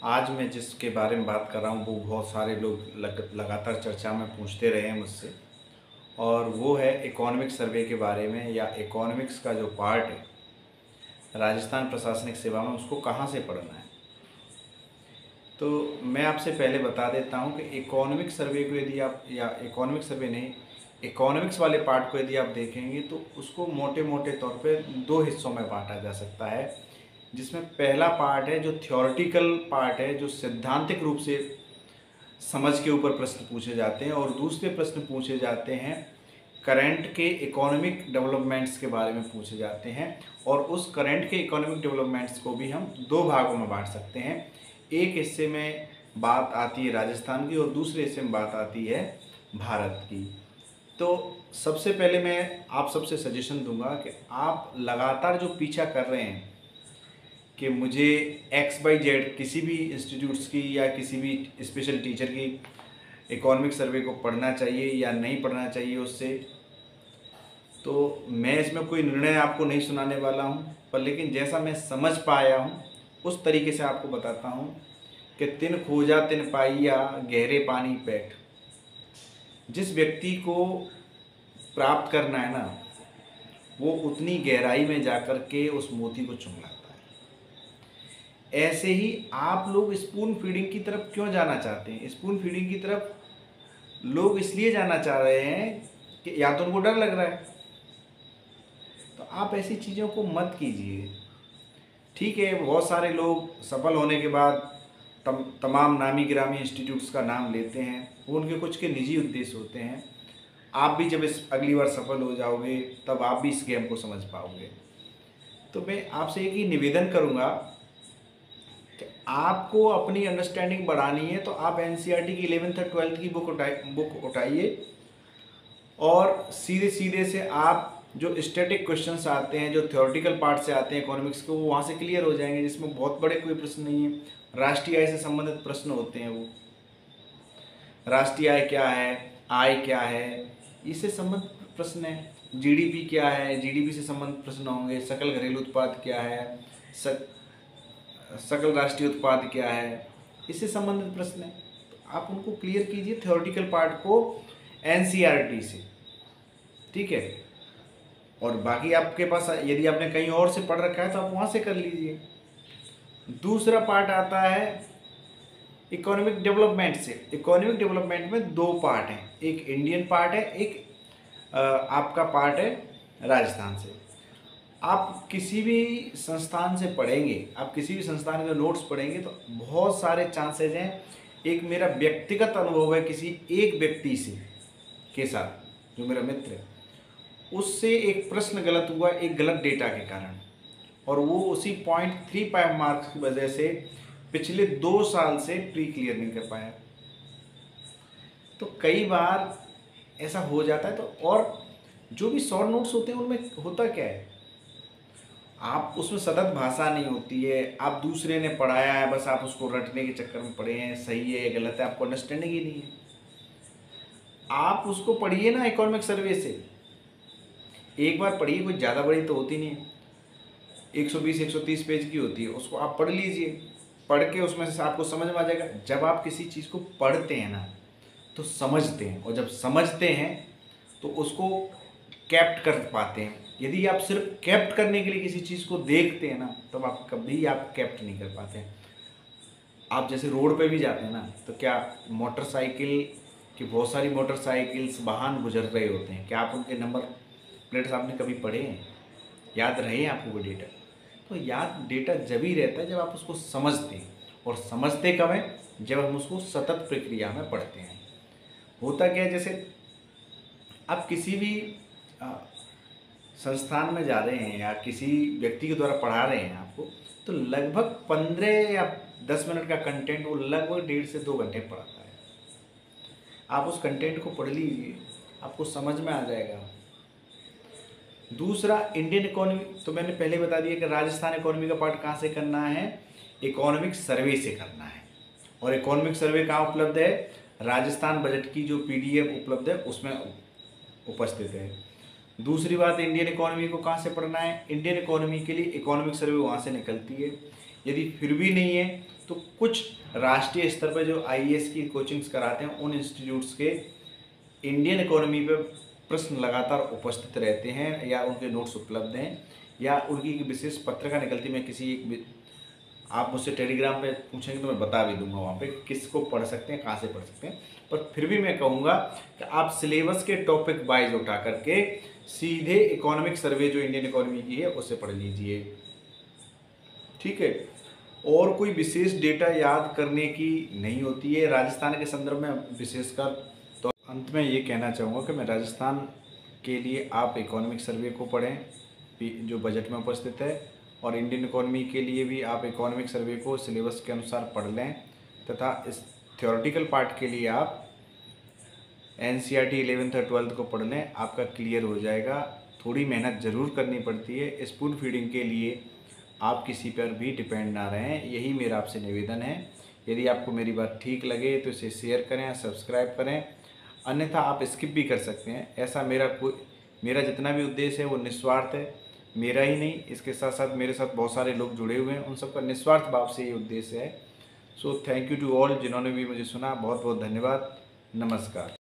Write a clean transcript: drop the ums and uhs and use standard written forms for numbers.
आज मैं जिसके बारे में बात कर रहा हूँ वो बहुत सारे लोग लगातार चर्चा में पूछते रहे हैं मुझसे, और वो है इकोनॉमिक सर्वे के बारे में, या इकोनॉमिक्स का जो पार्ट है राजस्थान प्रशासनिक सेवा में उसको कहाँ से पढ़ना है। तो मैं आपसे पहले बता देता हूँ कि इकोनॉमिक सर्वे को यदि आप, या इकोनॉमिक सर्वे नहीं, इकोनॉमिक्स वाले पार्ट को यदि आप देखेंगे तो उसको मोटे मोटे तौर पे दो हिस्सों में बांटा जा सकता है, जिसमें पहला पार्ट है जो थ्योरेटिकल पार्ट है, जो सैद्धांतिक रूप से समझ के ऊपर प्रश्न पूछे जाते हैं, और दूसरे प्रश्न पूछे जाते हैं करंट के इकोनॉमिक डेवलपमेंट्स के बारे में पूछे जाते हैं। और उस करंट के इकोनॉमिक डेवलपमेंट्स को भी हम दो भागों में बांट सकते हैं। एक हिस्से में बात आती है राजस्थान की और दूसरे हिस्से में बात आती है भारत की। तो सबसे पहले मैं आप सबसे सजेशन दूंगा कि आप लगातार जो पीछा कर रहे हैं कि मुझे XYZ किसी भी इंस्टीट्यूट्स की या किसी भी स्पेशल टीचर की इकोनॉमिक सर्वे को पढ़ना चाहिए या नहीं पढ़ना चाहिए उससे, तो मैं इसमें कोई निर्णय आपको नहीं सुनाने वाला हूँ, पर लेकिन जैसा मैं समझ पाया हूँ उस तरीके से आपको बताता हूँ कि तिन खोजा तिन पाइया गहरे पानी पैठ। जिस व्यक्ति को प्राप्त करना है ना, वो उतनी गहराई में जाकर के उस मोती को चुन लाता है। ऐसे ही आप लोग स्पून फीडिंग की तरफ क्यों जाना चाहते हैं? स्पून फीडिंग की तरफ लोग इसलिए जाना चाह रहे हैं कि या तो उनको डर लग रहा है। तो आप ऐसी चीज़ों को मत कीजिए। ठीक है, बहुत सारे लोग सफल होने के बाद तमाम नामी गिरामी इंस्टीट्यूट्स का नाम लेते हैं, वो उनके कुछ के निजी उद्देश्य होते हैं। आप भी जब इस अगली बार सफल हो जाओगे तब आप भी इस गेम को समझ पाओगे। तो मैं आपसे एक ही निवेदन करूंगा कि आपको अपनी अंडरस्टैंडिंग बढ़ानी है तो आप NCERT की 11th और 12th की बुक उठाइए, और सीधे सीधे से आप जो स्टैटिक क्वेश्चंस आते हैं, जो थ्योरेटिकल पार्ट से आते हैं इकोनॉमिक्स के, वो वहाँ से क्लियर हो जाएंगे, जिसमें बहुत बड़े कोई प्रश्न नहीं है। राष्ट्रीय आय से संबंधित प्रश्न होते हैं, वो राष्ट्रीय आय क्या है, आय क्या है, इससे संबंधित प्रश्न है। GDP क्या है, GDP से संबंधित प्रश्न होंगे। सकल घरेलू उत्पाद क्या है, सकल राष्ट्रीय उत्पाद क्या है, इससे संबंधित प्रश्न है। तो आप उनको क्लियर कीजिए थ्योरेटिकल पार्ट को NCERT से, ठीक है। और बाकी आपके पास यदि आपने कहीं और से पढ़ रखा है तो आप वहाँ से कर लीजिए। दूसरा पार्ट आता है इकोनॉमिक डेवलपमेंट से। इकोनॉमिक डेवलपमेंट में दो पार्ट हैं, एक इंडियन पार्ट है, एक आपका पार्ट है राजस्थान से। आप किसी भी संस्थान से पढ़ेंगे, आप किसी भी संस्थान के नोट्स पढ़ेंगे तो बहुत सारे चांसेज हैं। एक मेरा व्यक्तिगत अनुभव है किसी एक व्यक्ति से के साथ, जो मेरा मित्र है, उससे एक प्रश्न गलत हुआ एक गलत डेटा के कारण, और वो उसी 0.35 मार्क्स की वजह से पिछले 2 साल से प्री क्लियर नहीं कर पाया। तो कई बार ऐसा हो जाता है। तो और जो भी शॉर्ट नोट्स होते हैं उनमें होता क्या है, आप उसमें सतत भाषा नहीं होती है, आप दूसरे ने पढ़ाया है बस आप उसको रटने के चक्कर में पढ़े हैं, सही है या गलत है आपको अंडरस्टैंडिंग ही नहीं है। आप उसको पढ़िए ना इकोनॉमिक सर्वे से, एक बार पढ़िए, कोई ज़्यादा बड़ी तो होती नहीं है, 120-130 पेज की होती है, उसको आप पढ़ लीजिए। पढ़ के उसमें से आपको समझ में आ जाएगा। जब आप किसी चीज़ को पढ़ते हैं ना तो समझते हैं, और जब समझते हैं तो उसको कैप्ट कर पाते हैं। यदि आप सिर्फ कैप्ट करने के लिए किसी चीज़ को देखते हैं ना, तब आप कभी आप कैप्ट नहीं कर पाते हैं। आप जैसे रोड पे भी जाते हैं ना, तो क्या मोटरसाइकिल की बहुत सारी मोटरसाइकिल्स वाहन गुजर रहे होते हैं, क्या आप उनके नंबर प्लेट्स आपने कभी पढ़े हैं? याद रहे हैं आपको वो डेटा? तो याद डेटा जब ही रहता है जब आप उसको समझते हैं, और समझते कब है? जब हम उसको सतत प्रक्रिया में पढ़ते हैं। होता क्या है, जैसे आप किसी भी संस्थान में जा रहे हैं या किसी व्यक्ति के द्वारा पढ़ा रहे हैं आपको, तो लगभग 15 या 10 मिनट का कंटेंट वो लगभग 1.5 से 2 घंटे पढ़ाता है। आप उस कंटेंट को पढ़ लीजिए, आपको समझ में आ जाएगा। दूसरा इंडियन इकोनॉमी, तो मैंने पहले बता दिया कि राजस्थान इकोनॉमी का पार्ट कहाँ से करना है, इकोनॉमिक सर्वे से करना है। और इकोनॉमिक सर्वे कहाँ उपलब्ध है? राजस्थान बजट की जो PDF उपलब्ध है उसमें उपस्थित है। दूसरी बात, इंडियन इकोनॉमी को कहाँ से पढ़ना है? इंडियन इकोनॉमी के लिए इकोनॉमिक सर्वे वहाँ से निकलती है। यदि फिर भी नहीं है तो कुछ राष्ट्रीय स्तर पर जो आईएएस की कोचिंग्स कराते हैं उन इंस्टीट्यूट्स के इंडियन इकोनॉमी पे प्रश्न लगातार उपस्थित रहते हैं या उनके नोट्स उपलब्ध हैं या उनकी एक विशेष पत्रिका निकलती है। मैं किसी एक आप मुझसे टेलीग्राम पे पूछेंगे तो मैं बता भी दूंगा वहाँ पे किसको पढ़ सकते हैं, कहाँ से पढ़ सकते हैं। पर फिर भी मैं कहूँगा कि आप सिलेबस के टॉपिक वाइज उठा करके सीधे इकोनॉमिक सर्वे जो इंडियन इकोनॉमी की है उसे पढ़ लीजिए, ठीक है। और कोई विशेष डेटा याद करने की नहीं होती है राजस्थान के संदर्भ में विशेषकर। तो अंत में ये कहना चाहूँगा कि मैं राजस्थान के लिए आप इकोनॉमिक सर्वे को पढ़ें जो बजट में उपस्थित है, और इंडियन इकोनॉमी के लिए भी आप इकोनॉमिक सर्वे को सिलेबस के अनुसार पढ़ लें, तथा इस थ्योरेटिकल पार्ट के लिए आप एनसीईआरटी 11th और 12th को पढ़ लें, आपका क्लियर हो जाएगा। थोड़ी मेहनत ज़रूर करनी पड़ती है, स्पून फीडिंग के लिए आप किसी पर भी डिपेंड ना रहें, यही मेरा आपसे निवेदन है। यदि आपको मेरी बात ठीक लगे तो इसे शेयर करें, सब्सक्राइब करें, अन्यथा आप स्किप भी कर सकते हैं। ऐसा मेरा जितना भी उद्देश्य है वो निस्वार्थ है, मेरा ही नहीं, इसके साथ साथ मेरे साथ बहुत सारे लोग जुड़े हुए हैं, उन सबका निस्वार्थ भाव से ये उद्देश्य है। So thank you to all जिन्होंने भी मुझे सुना, बहुत बहुत धन्यवाद, नमस्कार।